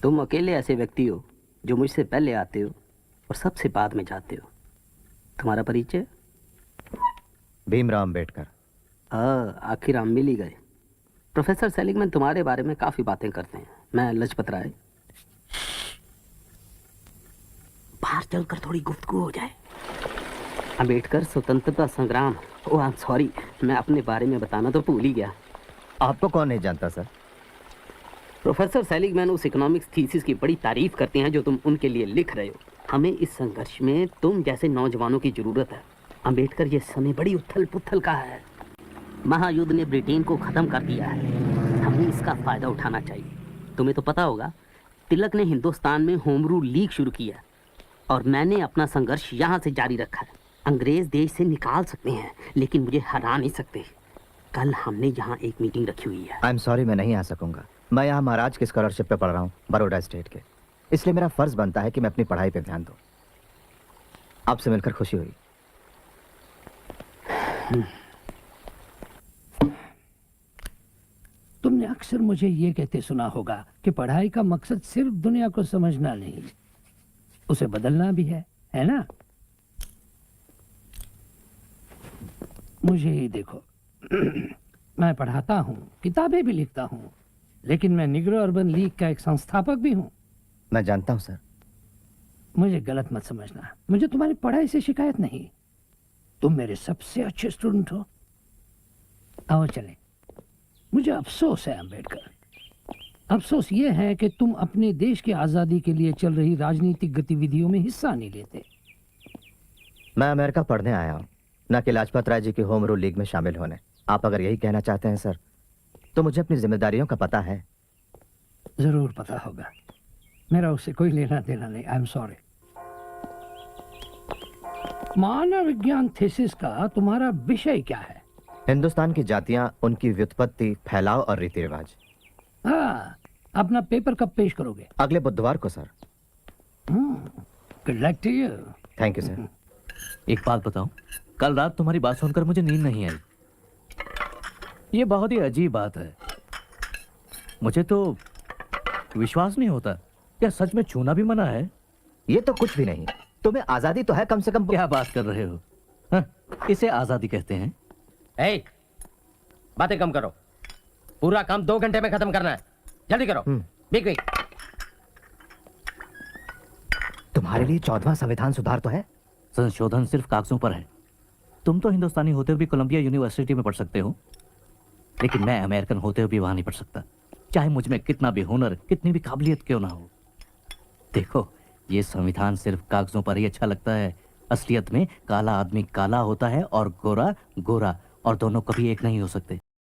तुम अकेले ऐसे व्यक्ति हो जो मुझसे पहले आते हो और सबसे बाद में जाते हो। तुम्हारा परिचय? भीमराव अंबेडकर। आखिर हम मिल ही गए। प्रोफेसर सेलिगमैन तुम्हारे बारे में काफी बातें करते हैं। मैं लजपत राय। बाहर चलकर थोड़ी गुफ्तगू हो जाए। अंबेडकर स्वतंत्रता संग्राम। ओह आई एम सॉरी, मैं अपने बारे में बताना तो भूल ही गया। आपको कौन नहीं जानता सर? प्रोफेसर सेलिगमैन उस इकोनॉमिक्स थीसिस की बड़ी तारीफ करते हैं जो तुम उनके लिए लिख रहे हो। हमें इस संघर्ष में तुम जैसे नौजवानों की जरूरत है। अंबेडकर, ये समय बड़ी उथल पुथल का है। महायुद्ध ने ब्रिटेन को खत्म कर दिया है। हमें इसका फायदा उठाना चाहिए। तुम्हें तो पता होगा, तिलक ने हिंदुस्तान में होम रूल लीग शुरू किया और मैंने अपना संघर्ष यहाँ से जारी रखा है। अंग्रेज देश से निकाल सकते हैं लेकिन मुझे हरा नहीं सकते। कल हमने यहाँ एक मीटिंग रखी हुई है। आई एम सॉरी, मैं नहीं आ सकूंगा। मैं यहाँ महाराज के स्कॉलरशिप पे पढ़ रहा हूँ, बड़ौदा स्टेट के। इसलिए मेरा फर्ज बनता है कि मैं अपनी पढ़ाई पे ध्यान दूँ। आपसे मिलकर खुशी हुई। तुमने अक्सर मुझे ये कहते सुना होगा कि पढ़ाई का मकसद सिर्फ दुनिया को समझना नहीं, उसे बदलना भी है ना? मुझे ही देखो, मैं पढ़ाता हूँ, किताबें भी लिखता हूँ, लेकिन मैं निग्रो अर्बन लीग का एक संस्थापक भी हूँ। मैं जानता हूँ सर। मुझे गलत मत समझना, मुझे तुम्हारी पढ़ाई से शिकायत नहीं। तुम मेरे सबसे अच्छे स्टूडेंट हो। आओ चलें। मुझे अफसोस है अंबेडकर, अफसोस ये है कि तुम अपने देश की आज़ादी के लिए चल रही राजनीतिक गतिविधियों में हिस्सा नहीं लेते। मैं अमेरिका पढ़ने आया हूँ, न कि लाजपत राय जी की होम रूल लीग में शामिल होने। आप अगर यही कहना चाहते हैं सर, तो मुझे अपनी जिम्मेदारियों का पता है। जरूर पता होगा, मेरा उससे कोई लेना देना नहीं। I am sorry. मानव विज्ञान थीसिस का तुम्हारा विषय क्या है? हिंदुस्तान की जातियां, उनकी व्युत्पत्ति, फैलाव और रीति रिवाज। हाँ, अपना पेपर कब पेश करोगे? अगले बुधवार को sir. Good luck to you. Thank you sir. एक बात बताऊं, कल रात तुम्हारी बात सुनकर मुझे नींद नहीं आई। ये बहुत ही अजीब बात है। मुझे तो विश्वास नहीं होता, क्या सच में छूना भी मना है? ये तो कुछ भी नहीं। तुम्हें आजादी तो है कम से कम। क्या बात कर रहे हो? हाँ, इसे आजादी कहते हैं? बातें कम करो, पूरा काम 2 घंटे में खत्म करना है। जल्दी करो। Big big. तुम्हारे लिए 14वां संविधान सुधार तो है। संशोधन सिर्फ कागजों पर है। तुम तो हिंदुस्तानी होते हुए भी कोलंबिया यूनिवर्सिटी में पढ़ सकते हो, लेकिन मैं अमेरिकन होते हुए भी वहां नहीं पढ़ सकता, चाहे मुझ में कितना भी हुनर, कितनी भी काबिलियत क्यों ना हो। देखो, ये संविधान सिर्फ कागजों पर ही अच्छा लगता है। असलियत में काला आदमी काला होता है और गोरा गोरा, और दोनों कभी एक नहीं हो सकते।